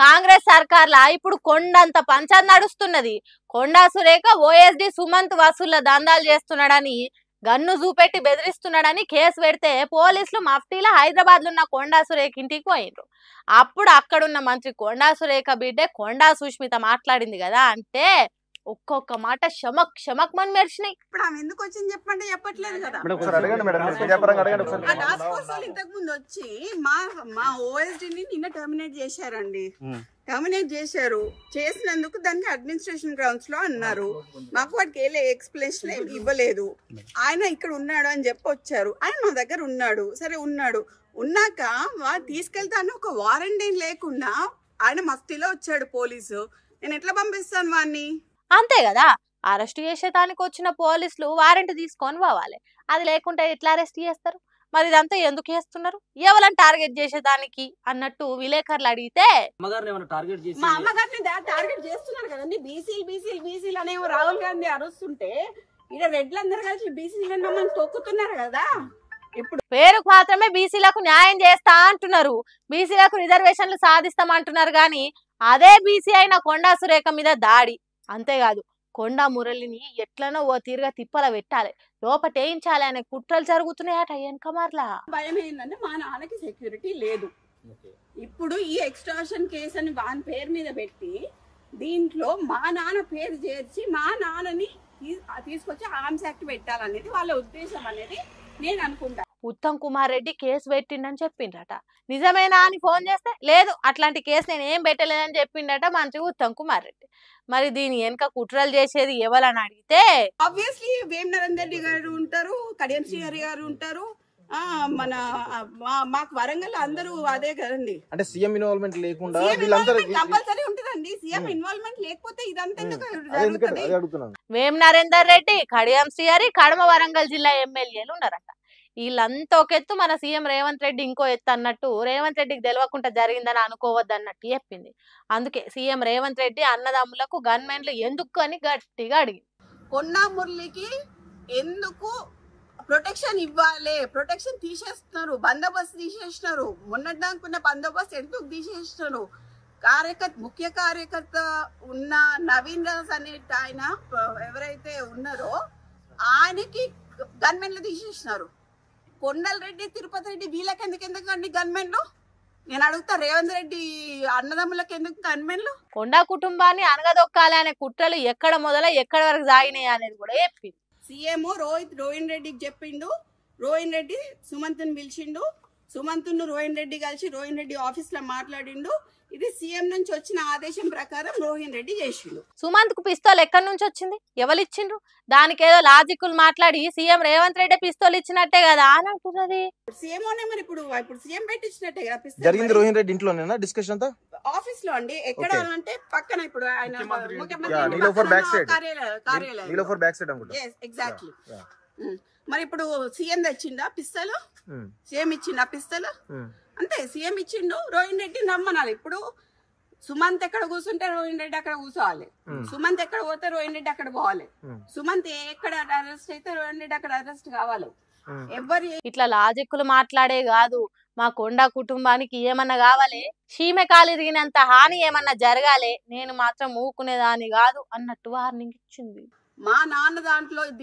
కాంగ్రెస్ సర్కార్లా ఇప్పుడు కొండంత పంచాయతీ నడుస్తున్నది. కొండా సురేఖ ఓఎస్డి సుమంత్ వసూళ్ల దందాలు చేస్తున్నాడని గన్ను చూపెట్టి బెదిరిస్తున్నాడని కేసు పెడితే పోలీసులు మఫ్టీలో హైదరాబాద్ లో ఉన్న కొండా సురేఖ ఇంటికి పోయిండ్రు. అప్పుడు అక్కడున్న మంత్రి కొండా సురేఖ బిడ్డే కొండా సుష్మిత మాట్లాడింది కదా, అంటే ఒక్కొక్క మాట షమక్ షమక్ మని మెరిచినాయి. ఇప్పుడు ఆమె ఎందుకు వచ్చింది చెప్పంటే చెప్పట్లేదు కదా. టాస్క్ ఫోర్స్ వాళ్ళు ఇంతకు ముందు వచ్చి మా ఓఎస్డీని నిన్న టర్మినేట్ చేశారండి. టర్మినేట్ చేశారు. చేసినందుకు దానికి అడ్మినిస్ట్రేషన్ గ్రౌండ్స్ లో అన్నారు. మాకు వాటికి ఏ ఎక్స్ప్లెనేషన్ ఇవ్వలేదు. ఆయన ఇక్కడ ఉన్నాడు అని చెప్పి వచ్చారు. ఆయన మా దగ్గర ఉన్నాడు. సరే ఉన్నాక వాడు తీసుకెళ్తాను ఒక వారెంట్ లేకుండా ఆయన మఫ్టీలో వచ్చాడు పోలీసు. నేను ఎట్లా పంపిస్తాను వాడిని? అంతే కదా, అరెస్ట్ చేసేదానికి వచ్చిన పోలీసులు వారెంట్ తీసుకొని పోవాలి. అది లేకుంటే ఎట్లా అరెస్ట్ చేస్తారు? మరి ఇదంతా ఎందుకు చేస్తున్నారు? ఎవరైనా టార్గెట్ చేసేదానికి అన్నట్టు విలేకరులు అడిగితే మా అమ్మగారిని టార్గెట్ చేస్తున్నారు కదండి. బీసీలు అనేవి రాహుల్ గాంధీ అరుస్తుంటే ఇక్కడ రెడ్లందరూ కలిసి బీసీలను మమ్మల్ని తొక్కుతున్నారు కదా. ఇప్పుడు పేరుకు మాత్రమే బీసీలకు న్యాయం చేస్తా అంటున్నారు, బీసీలకు రిజర్వేషన్లు సాధిస్తామంటున్నారు. కానీ అదే బీసీ అయిన కొండా సురేఖ మీద దాడి. అంతేకాదు, కొండా మురళిని ఎట్లనో ఓ తీరుగా తిప్పల పెట్టాలి, లోపటేయించాలి అనే కుట్రలు జరుగుతున్నాయట వెనక మార్లా. భయం ఏంటంటే మా నాన్నకి సెక్యూరిటీ లేదు. ఇప్పుడు ఈ ఎక్స్ట్రాషన్ కేసు అని వాని పేరు మీద పెట్టి దీంట్లో మా నాన్న పేరు చేర్చి మా నాన్నని తీసుకొచ్చి ఆర్మ్స్ యాక్ట్ పెట్టాలనేది వాళ్ళ ఉద్దేశం అనేది నేను అనుకుంటా. ఉత్తమ్ కుమార్ రెడ్డి కేసు పెట్టిండని చెప్పిండట. నిజమేనా అని ఫోన్ చేస్తే లేదు, అట్లాంటి కేసు నేను ఏం పెట్టలేదని చెప్పిండట మంచి ఉత్తమ్ కుమార్ రెడ్డి. మరి దీని వెనక కుట్రలు చేసేది ఎవరని అడిగితే ఆబ్వియస్లీ వేం నరేందర్ రెడ్డి గారు ఉంటారు, కడియం శ్రీహరి గారు ఉంటారు. మన మాకు వరంగల్ అందరూ అదే కదండి. అంటే సీఎం ఇన్వాల్వ్మెంట్ లేకుండా కంపల్సరీ ఉంటుందండి. సీఎం ఇన్వాల్వ్మెంట్ లేకపోతే ఇదంతా ఎందుకు? వేం నరేందర్ రెడ్డి, కడియం శ్రీహరి, కడమ వరంగల్ జిల్లా ఎమ్మెల్యేలు ఉన్నారట. వీళ్ళంతా ఒక ఎత్తు, మన సీఎం రేవంత్ రెడ్డి ఇంకో ఎత్తు అన్నట్టు రేవంత్ రెడ్డికి తెలియకుండా జరిగిందని అనుకోవద్దు అన్నట్టు చెప్పింది. అందుకే సీఎం రేవంత్ రెడ్డి అన్నదమ్ములకు గన్మెన్లు ఎందుకు అని గట్టిగా అడిగింది. కొండా మురళికి ఎందుకు ప్రొటెక్షన్ ఇవ్వాలి? ప్రొటెక్షన్ తీసేస్తున్నారు, బందోబస్తు తీసేస్తున్నారు. మొన్నటిదాకున్న బందోబస్తు ఎందుకు తీసేస్తున్నారు? ముఖ్య కార్యకర్త ఉన్న నవీన్ రాజ్ అనే ఆయన ఎవరైతే ఉన్నారో ఆయనకి గన్మెన్లు తీసేసినారు. కొండల్ రెడ్డి, తిరుపతి రెడ్డి వీళ్ళకి ఎందుకండి గన్మెన్లు? నేను అడుగుతా, రేవంత్ రెడ్డి అన్నదమ్ములకు ఎందుకు గన్మెన్లు? కొండా కుటుంబాన్ని అనగదొక్కాలి అనే కుట్రలు ఎక్కడ మొదలై ఎక్కడి వరకు సాగినాయి అనేది కూడా చెప్పింది. సీఎం రోహిన్ రెడ్డికి చెప్పిండు. రోహిన్ రెడ్డి సుమంత్ని పిలిచిండు. సుమంత్ను రోహిన్ రెడ్డి కలిసి రోహిన్ రెడ్డి ఆఫీస్ లో మాట్లాడిండు. ఇది సీఎం నుంచి వచ్చిన ఆదేశం ప్రకారం రోహిన్ రెడ్డి చేసిండు. సుమంత్ కు పిస్తోల్ ఎక్కడి నుంచి వచ్చింది? ఎవరు ఇచ్చిండ్రు? దానికి ఏదో లాజిక్లు మాట్లాడి సీఎం రేవంత్ రెడ్డి పిస్తోల్ ఇచ్చినట్టే కదా అని అంటున్నది. సీఎం మరి ఇప్పుడు సీఎం పెట్టించినట్టే కదా పిస్తోల్. జరిగింది రోహిన్ రెడ్డి ఇంట్లోనేనా డిస్కషన్ అంతా? ఆఫీస్ లో అండి. ఎక్కడ అంటే పక్కన ఇప్పుడు ఆయన ఎగ్జాక్ట్లీ. మరి ఇప్పుడు సీఎం తెచ్చిండా పిస్తలు? సీఎం ఇచ్చిండా పిస్తలు? అంతే, సీఎం ఇచ్చిండు. రోహిన్ రెడ్డి నమ్మనాలి. ఇప్పుడు సుమంత్ ఎక్కడ కూర్చుంటే రోహిన్ రెడ్డి అక్కడ కూర్చోవాలి. సుమంత్ ఎక్కడ పోతే రోహిన్ రెడ్డి అక్కడ పోవాలి. సుమంత్ ఎక్కడ అరెస్ట్ అయితే రోహిన్ రెడ్డి అక్కడ అరెస్ట్ కావాలి. ఎవరు ఇట్లా లాజిక్లు మాట్లాడే కాదు, మా కొండా కుటుంబానికి ఏమన్నా కావాలి, చీమె కాలిరిగినంత హాని ఏమన్నా జరగాలి, నేను మాత్రం ఊకునేదాన్ని కాదు అన్నట్టు వార్నింగ్ ఇచ్చింది. మా నాన్న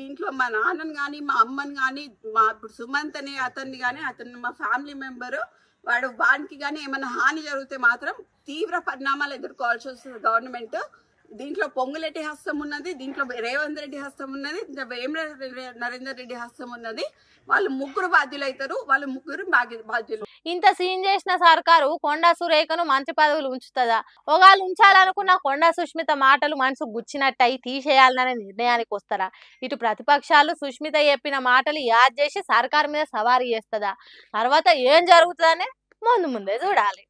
దీంట్లో మా నాన్నని కానీ మా అమ్మని కానీ మా ఇప్పుడు సుమంత్ అనే అతన్ని కానీ అతను మా ఫ్యామిలీ మెంబరు, వాడికి కానీ ఏమైనా హాని జరిగితే మాత్రం తీవ్ర పరిణామాలు ఎదుర్కోవాల్సి వస్తుంది గవర్నమెంట్. దీంట్లో పొంగులెట్టి హస్తం ఉన్నది, దీంట్లో రేవంత్ రెడ్డి హస్తం ఉన్నది, వేం నరేందర్ రెడ్డి హస్తం ఉన్నది. వాళ్ళు ముగ్గురు బాధ్యులు అవుతారు. వాళ్ళు ముగ్గురు బాధ్యులు. ఇంత సీన్ చేసిన సర్కారు కొండా సురేఖను మంత్రి పదవులు ఉంచుతుందా? ఒకవేళ ఉంచాలనుకున్న కొండా సుష్మిత మాటలు మనసు గుచ్చినట్టయి తీసేయాలనే నిర్ణయానికి వస్తారా? ఇటు ప్రతిపక్షాలు సుష్మిత చెప్పిన మాటలు యాద్ చేసి సర్కారు మీద సవారీ చేస్తుందా? తర్వాత ఏం జరుగుతుందనే ముందే చూడాలి.